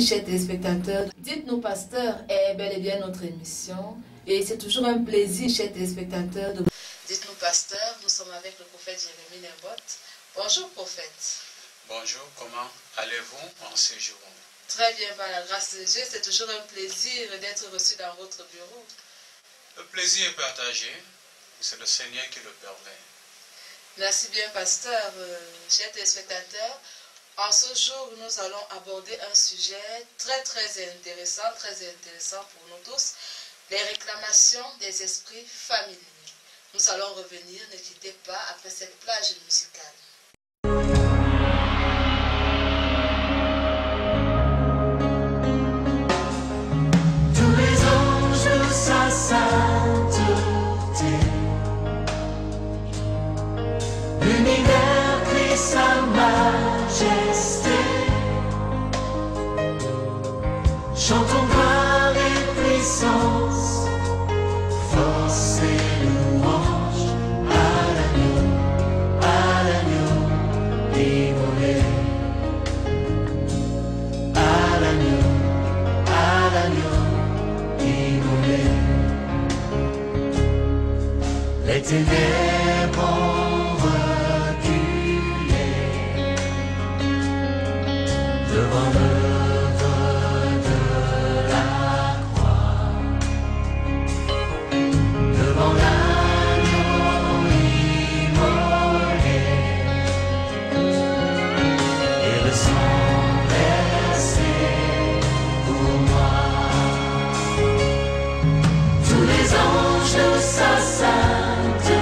Chers téléspectateurs, dites-nous, pasteur, est bel et bien notre émission. Et c'est toujours un plaisir, chers téléspectateurs, de... Dites-nous, pasteur, nous sommes avec le prophète Jérémie Limbot. Bonjour, prophète. Bonjour, comment allez-vous en ce jour? Très bien, par la grâce de Dieu, c'est toujours un plaisir d'être reçu dans votre bureau. Le plaisir est partagé, c'est le Seigneur qui le permet. Merci bien, pasteur. Chers téléspectateurs, en ce jour, nous allons aborder un sujet très intéressant pour nous tous, les réclamations des esprits familiers. Nous allons revenir, ne quittez pas, après cette plage musicale. Tous les anges de sa sainteté, l'univers crie sa majesté. Chantons gloire et puissance, force et louange à l'agneau immolé, à l'agneau immolé. Les ténèbres ont reculé devant l'œuvre de la croix, devant l'agneau immolé et le sang versé pour moi. Tous les anges de sa sainteté,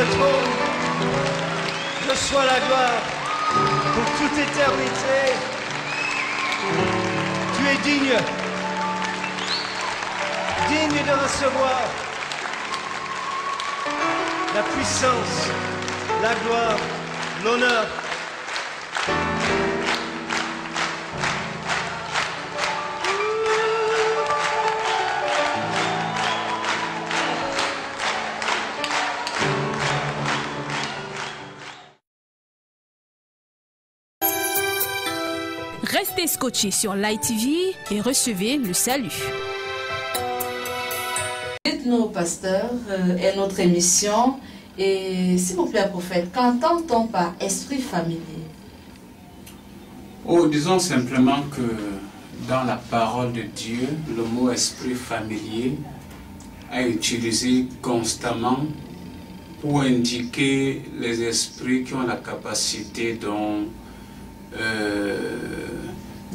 le trône. Reçois la gloire pour toute éternité. Tu es digne de recevoir la puissance, la gloire, l'honneur. Restez scotchés sur Light TV et recevez le salut. Dites-nous, pasteur, est notre émission. Et s'il vous plaît, prophète, qu'entend-on par esprit familier? Oh, disons simplement que dans la parole de Dieu, le mot esprit familier est utilisé constamment pour indiquer les esprits qui ont la capacité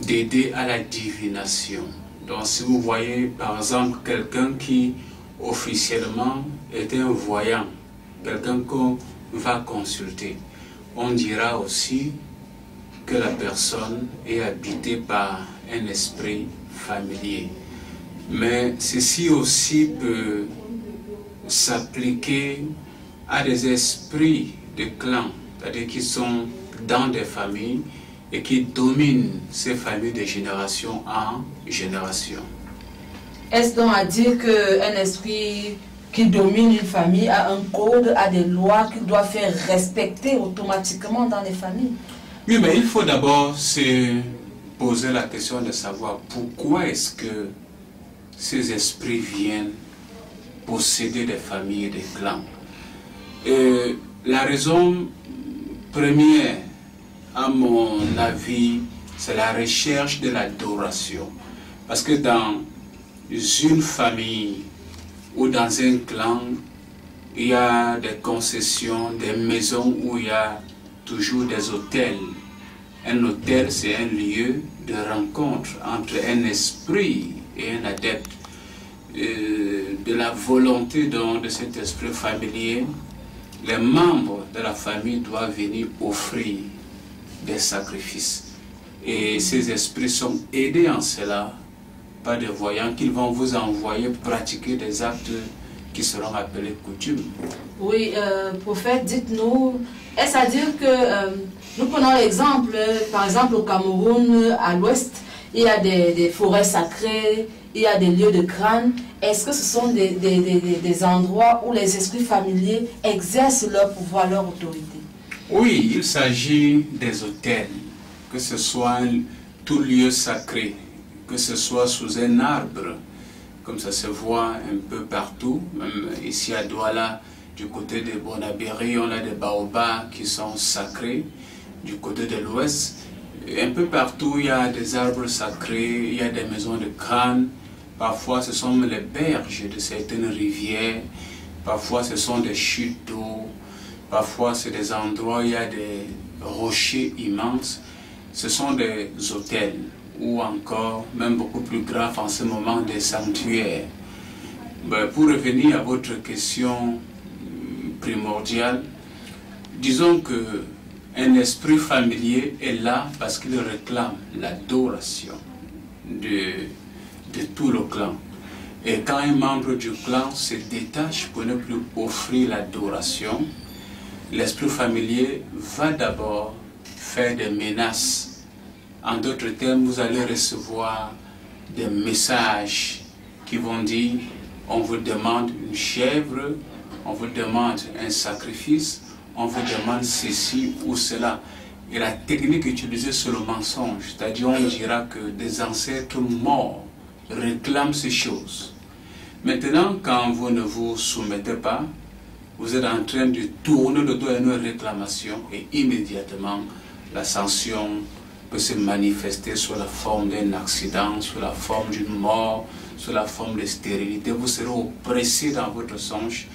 d'aider à la divination. Donc si vous voyez par exemple quelqu'un qui officiellement est un voyant, quelqu'un qu'on va consulter, on dira aussi que la personne est habitée par un esprit familier. Mais ceci aussi peut s'appliquer à des esprits de clan, c'est-à-dire qui sont dans des familles et qui dominent ces familles de génération en génération. Est-ce donc à dire qu'un esprit qui domine une famille a un code, a des lois qu'il doit faire respecter automatiquement dans les familles? Oui, mais il faut d'abord se poser la question de savoir pourquoi est-ce que ces esprits viennent posséder des familles et des clans. Et la raison première, à mon avis, c'est la recherche de l'adoration. Parce que dans une famille ou dans un clan, il y a des concessions, des maisons où il y a toujours des hôtels. Un hôtel, c'est un lieu de rencontre entre un esprit et un adepte. De la volonté donc de cet esprit familier, les membres de la famille doivent venir offrir des sacrifices. Et ces esprits sont aidés en cela par des voyants qu'ils vont vous envoyer pratiquer des actes qui seront appelés coutumes. Oui, prophète, dites-nous, est-ce à dire que, nous prenons l'exemple, par exemple au Cameroun, à l'ouest, il y a des forêts sacrées, il y a des lieux de crâne. Est-ce que ce sont des endroits où les esprits familiers exercent leur pouvoir, leur autorité? Oui, il s'agit des hôtels, que ce soit tout lieu sacré, que ce soit sous un arbre, comme ça se voit un peu partout, même ici à Douala, du côté de Bonabéry, on a des baobabs qui sont sacrés, du côté de l'ouest, un peu partout il y a des arbres sacrés, il y a des maisons de crâne, parfois ce sont les berges de certaines rivières, parfois ce sont des chutes d'eau, parfois c'est des endroits où il y a des rochers immenses, ce sont des hôtels, ou encore, même beaucoup plus grave en ce moment, des sanctuaires. Pour revenir à votre question primordiale, disons que un esprit familier est là parce qu'il réclame l'adoration de tout le clan. Et quand un membre du clan se détache pour ne plus offrir l'adoration, l'esprit familier va d'abord faire des menaces. En d'autres termes, vous allez recevoir des messages qui vont dire on vous demande une chèvre, on vous demande un sacrifice, on vous demande ceci ou cela. Et la technique utilisée c'est le mensonge, c'est-à-dire on dira que des ancêtres morts réclament ces choses. Maintenant, quand vous ne vous soumettez pas, vous êtes en train de tourner le dos à une réclamation et immédiatement la sanction peut se manifester sous la forme d'un accident, sous la forme d'une mort, sous la forme de stérilité. Vous serez oppressé dans votre songe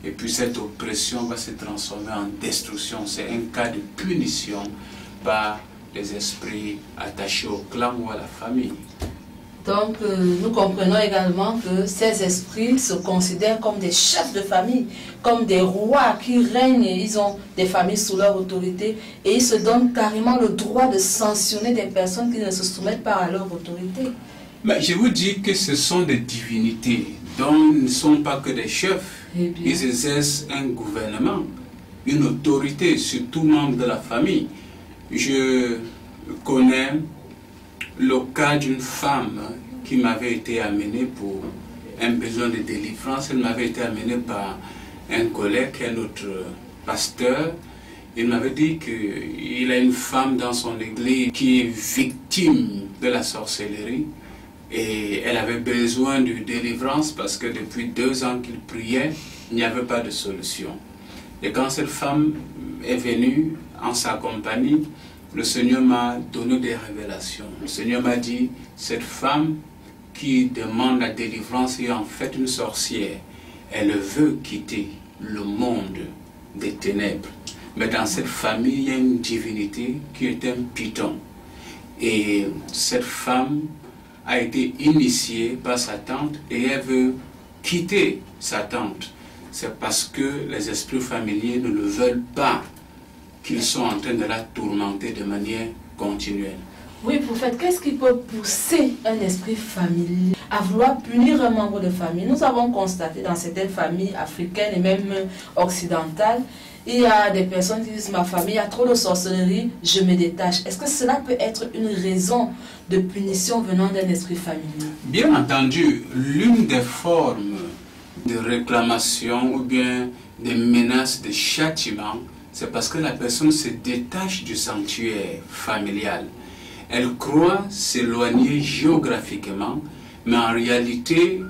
et puis cette oppression va se transformer en destruction. C'est un cas de punition par les esprits attachés au clan ou à la famille. Donc, nous comprenons également que ces esprits se considèrent comme des chefs de famille, comme des rois qui règnent, ils ont des familles sous leur autorité et ils se donnent carrément le droit de sanctionner des personnes qui ne se soumettent pas à leur autorité. Mais je vous dis que ce sont des divinités, donc ils ne sont pas que des chefs. Ils exercent un gouvernement, une autorité sur tout membre de la famille. Je connais le cas d'une femme qui m'avait été amenée pour un besoin de délivrance. Elle m'avait été amenée par un collègue, un autre pasteur. Il m'avait dit qu'il a une femme dans son église qui est victime de la sorcellerie et elle avait besoin de délivrance parce que depuis 2 ans qu'il priait, il n'y avait pas de solution. Et quand cette femme est venue en sa compagnie, le Seigneur m'a donné des révélations. Le Seigneur m'a dit, cette femme qui demande la délivrance est en fait une sorcière. Elle veut quitter le monde des ténèbres. Mais dans cette famille, il y a une divinité qui est un python. Et cette femme a été initiée par sa tante et elle veut quitter sa tante. C'est parce que les esprits familiers ne le veulent pas, qu'ils sont en train de la tourmenter de manière continuelle. Oui, prophète, qu'est-ce qui peut pousser un esprit familier à vouloir punir un membre de famille? Nous avons constaté dans certaines familles africaines et même occidentales, il y a des personnes qui disent, ma famille a trop de sorcellerie, je me détache. Est-ce que cela peut être une raison de punition venant d'un esprit familier? Bien entendu, l'une des formes de réclamation ou bien de menaces de châtiment, c'est parce que la personne se détache du sanctuaire familial. Elle croit s'éloigner géographiquement, mais en réalité,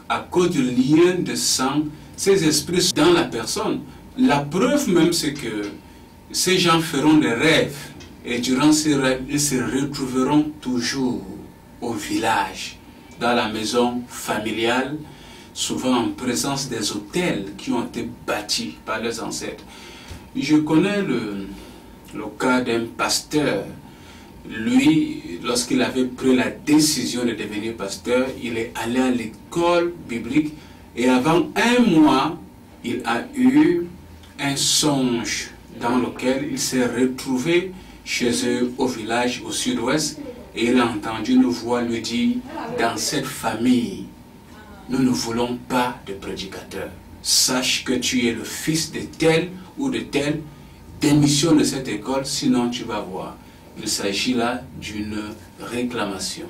à cause du lien de sang, ces esprits sont dans la personne. La preuve même, c'est que ces gens feront des rêves, et durant ces rêves, ils se retrouveront toujours au village, dans la maison familiale, souvent en présence des autels qui ont été bâtis par leurs ancêtres. Je connais le cas d'un pasteur. Lui, lorsqu'il avait pris la décision de devenir pasteur, il est allé à l'école biblique et avant 1 mois, il a eu un songe dans lequel il s'est retrouvé chez eux au village au sud-ouest et il a entendu une voix lui dire, dans cette famille, nous ne voulons pas de prédicateur. Sache que tu es le fils de tel ou de tel, démissionne de cette école, sinon tu vas voir. Il s'agit là d'une réclamation.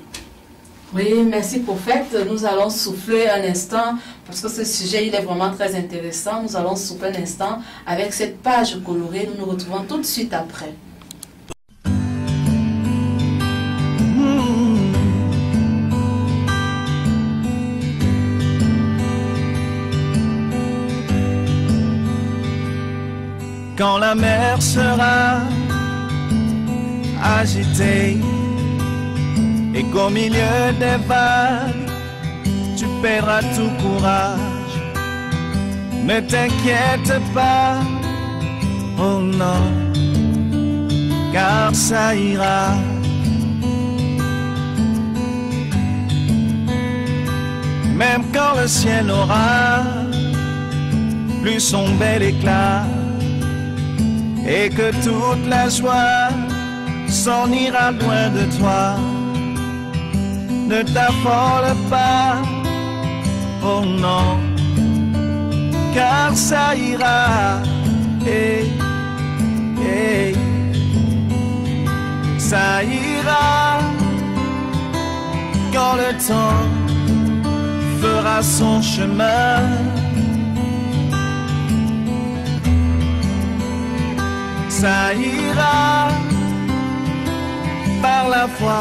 Oui, merci prophète. Nous allons souffler un instant, parce que ce sujet il est vraiment très intéressant. Nous allons souffler un instant avec cette page colorée. Nous nous retrouvons tout de suite après. Quand la mer sera agitée et qu'au milieu des vagues tu perdras tout courage, ne t'inquiète pas, oh non, car ça ira. Même quand le ciel aura plus son bel éclat et que toute la joie s'en ira loin de toi, ne t'affole pas, oh non, car ça ira, hey, hey, ça ira, quand le temps fera son chemin. Ça ira par la foi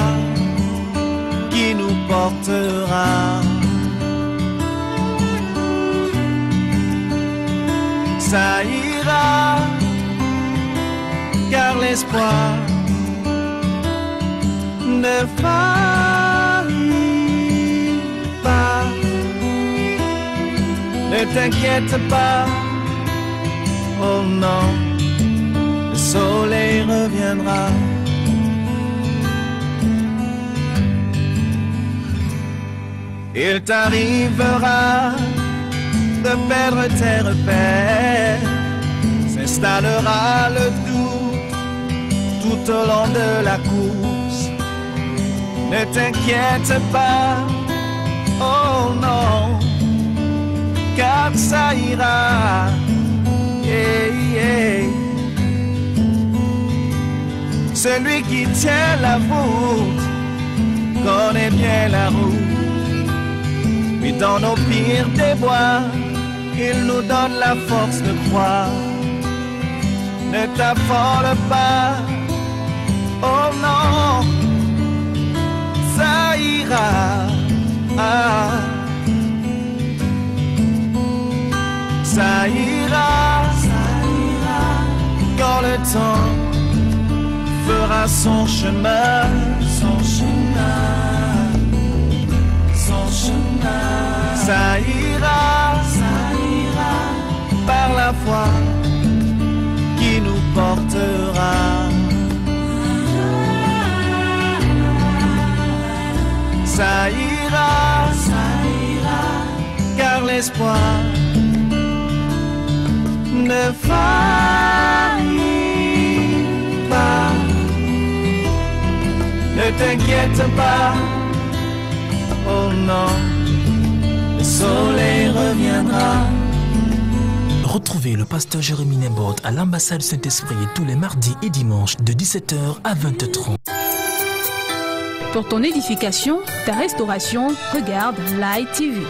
qui nous portera. Ça ira car l'espoir ne faillit pas. Ne t'inquiète pas, oh non, le soleil reviendra. il t'arrivera de perdre tes repères. S'installera le doute tout au long de la course. Ne t'inquiète pas, oh non, car ça ira. Yeah, yeah. Celui qui tient la route connaît bien la route. Puis dans nos pires déboires, il nous donne la force de croire. Ne t'affole pas, oh non, ça ira. Ah. Ça ira, quand le temps fera son chemin, son chemin, son chemin. Ça ira, par la foi qui nous portera. Ça ira, car l'espoir ne faillit pas. Ne t'inquiète pas, oh non, le soleil reviendra. Retrouvez le pasteur Jérémie Nebot à l'ambassade du Saint-Esprit tous les mardis et dimanches de 17h à 20h30. Pour ton édification, ta restauration, regarde Light TV.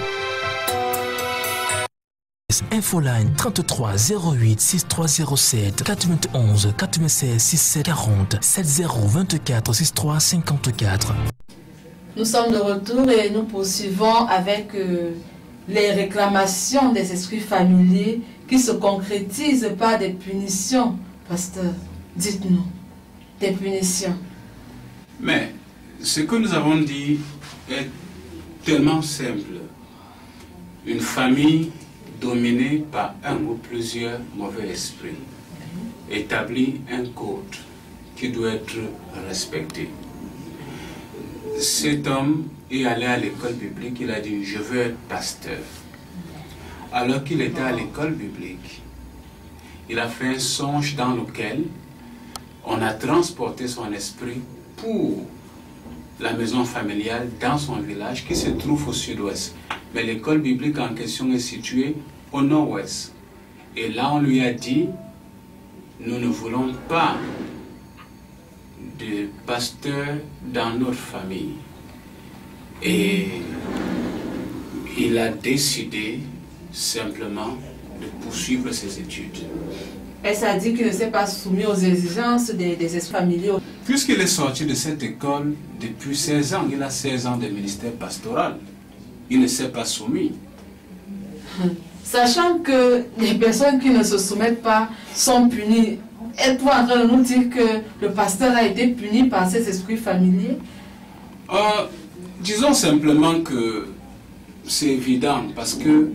Infoline 33 08 6307 411 96 67 40 70 24 63 54. Nous sommes de retour et nous poursuivons avec les réclamations des esprits familiers qui se concrétisent par des punitions. Pasteur, dites-nous, des punitions. Mais ce que nous avons dit est tellement simple. Une famille dominée par un ou plusieurs mauvais esprits établit un code qui doit être respecté. Cet homme est allé à l'école biblique, il a dit « je veux être pasteur ». Alors qu'il était à l'école biblique, il a fait un songe dans lequel on a transporté son esprit pour la maison familiale dans son village qui se trouve au sud-ouest. Mais l'école biblique en question est située au nord-ouest. Et là, on lui a dit, nous ne voulons pas de pasteur dans notre famille. Et il a décidé simplement de poursuivre ses études. Et ça dit qu'il ne s'est pas soumis aux exigences des esprits familiaux. Puisqu'il est sorti de cette école depuis 16 ans, il a 16 ans de ministère pastoral. Il ne s'est pas soumis. Sachant que les personnes qui ne se soumettent pas sont punies, êtes-vous en train de nous dire que le pasteur a été puni par ces esprits familiers? Disons simplement que c'est évident parce que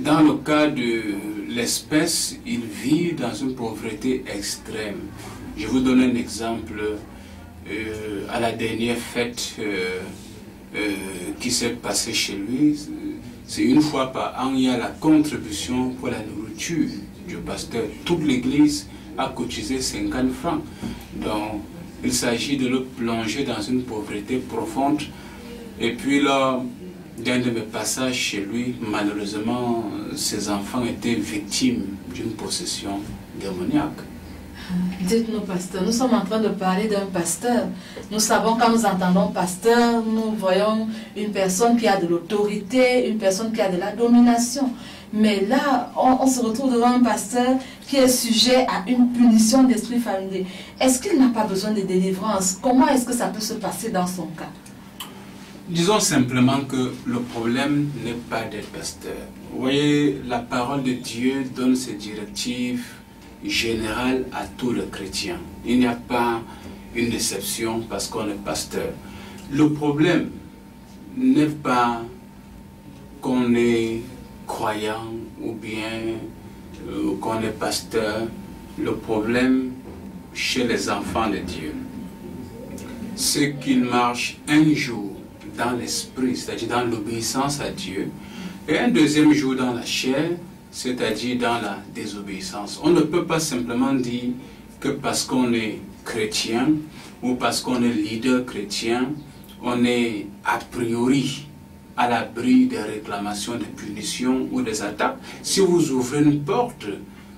dans le cas de l'espèce, il vit dans une pauvreté extrême. Je vous donne un exemple. À la dernière fête qui s'est passée chez lui, c'est une fois par an, il y a la contribution pour la nourriture du pasteur. Toute l'église a cotisé 50 francs. Donc, il s'agit de le plonger dans une pauvreté profonde. Et puis là, d'un de mes passages chez lui, malheureusement, ses enfants étaient victimes d'une possession démoniaque. Dites-nous, pasteur, nous sommes en train de parler d'un pasteur. Nous savons, quand nous entendons pasteur, nous voyons une personne qui a de l'autorité, une personne qui a de la domination. Mais là, on se retrouve devant un pasteur qui est sujet à une punition d'esprit familier. Est-ce qu'il n'a pas besoin de délivrance? Comment est-ce que ça peut se passer dans son cas? Disons simplement que le problème n'est pas d'être pasteur. Vous voyez, la parole de Dieu donne ses directives générales à tous les chrétiens. Il n'y a pas une déception parce qu'on est pasteur. Le problème n'est pas qu'on est croyant ou bien qu'on est pasteur. Le problème chez les enfants de Dieu, c'est qu'ils marchent un jour dans l'esprit, c'est-à-dire dans l'obéissance à Dieu, et un deuxième jour dans la chair, c'est-à-dire dans la désobéissance. On ne peut pas simplement dire que parce qu'on est chrétien ou parce qu'on est leader chrétien, on est a priori à l'abri des réclamations, des punitions ou des attaques. Si vous ouvrez une porte,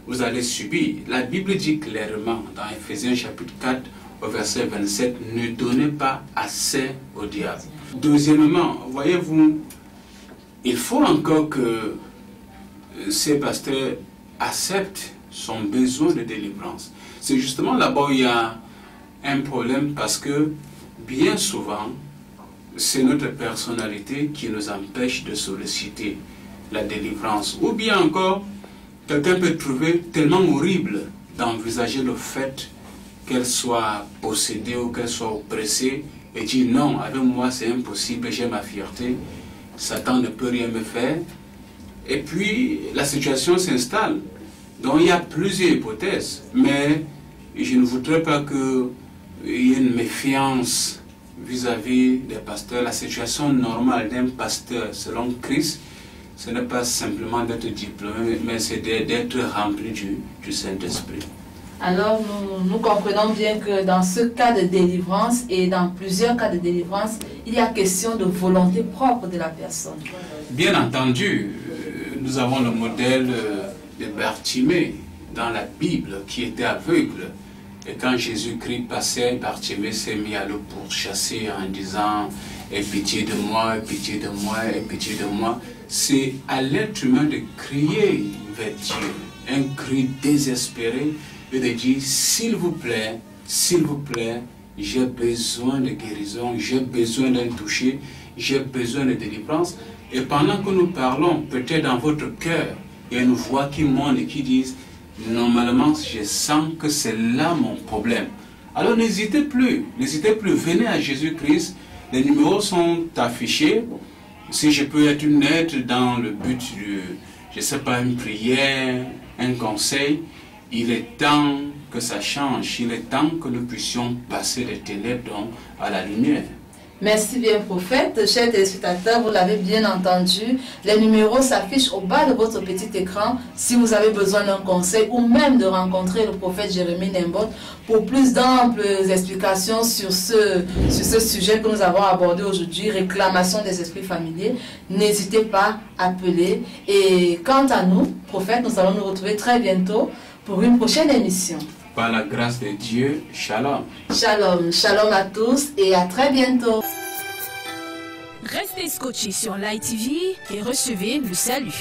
vous allez subir. La Bible dit clairement dans Ephésiens chapitre 4 au verset 27, ne donnez pas assez au diable. Deuxièmement, voyez-vous, il faut encore que ces pasteurs acceptent son besoin de délivrance. C'est justement là-bas où il y a un problème parce que bien souvent, c'est notre personnalité qui nous empêche de solliciter la délivrance. Ou bien encore, quelqu'un peut trouver tellement horrible d'envisager le fait qu'elle soit possédée ou qu'elle soit oppressée et dire non, avec moi c'est impossible, j'ai ma fierté, Satan ne peut rien me faire. Et puis la situation s'installe. Donc il y a plusieurs hypothèses, mais je ne voudrais pas qu'il y ait une méfiance vis-à-vis des pasteurs. La situation normale d'un pasteur selon Christ, ce n'est pas simplement d'être diplômé, mais c'est d'être rempli du Saint-Esprit. Alors nous comprenons bien que dans ce cas de délivrance et dans plusieurs cas de délivrance, il y a question de volonté propre de la personne. Bien entendu, nous avons le modèle de Bartimée dans la Bible qui était aveugle. Et quand Jésus-Christ passait, Bartimée s'est mis à le pourchasser en disant « Aie pitié de moi, aie pitié de moi, aie pitié de moi ». C'est à l'être humain de crier vers Dieu, un cri désespéré et de dire « S'il vous plaît, j'ai besoin de guérison, j'ai besoin d'un toucher, j'ai besoin de délivrance ». Et pendant que nous parlons, peut-être dans votre cœur, il y a une voix qui monte et qui dit « Normalement, je sens que c'est là mon problème ». Alors n'hésitez plus, venez à Jésus-Christ. Les numéros sont affichés. Si je peux être une aide dans le but de, je ne sais pas, une prière, un conseil, il est temps que ça change. Il est temps que nous puissions passer des ténèbres à la lumière. Merci bien, prophète. Chers téléspectateurs, vous l'avez bien entendu, les numéros s'affichent au bas de votre petit écran si vous avez besoin d'un conseil ou même de rencontrer le prophète Jérémie Nembot pour plus d'amples explications sur ce sujet que nous avons abordé aujourd'hui, réclamation des esprits familiers. N'hésitez pas à appeler. Et quant à nous, prophète, nous allons nous retrouver très bientôt pour une prochaine émission. Par la grâce de Dieu, shalom. Shalom, shalom à tous et à très bientôt. Restez scotchés sur l'ITV et recevez le salut.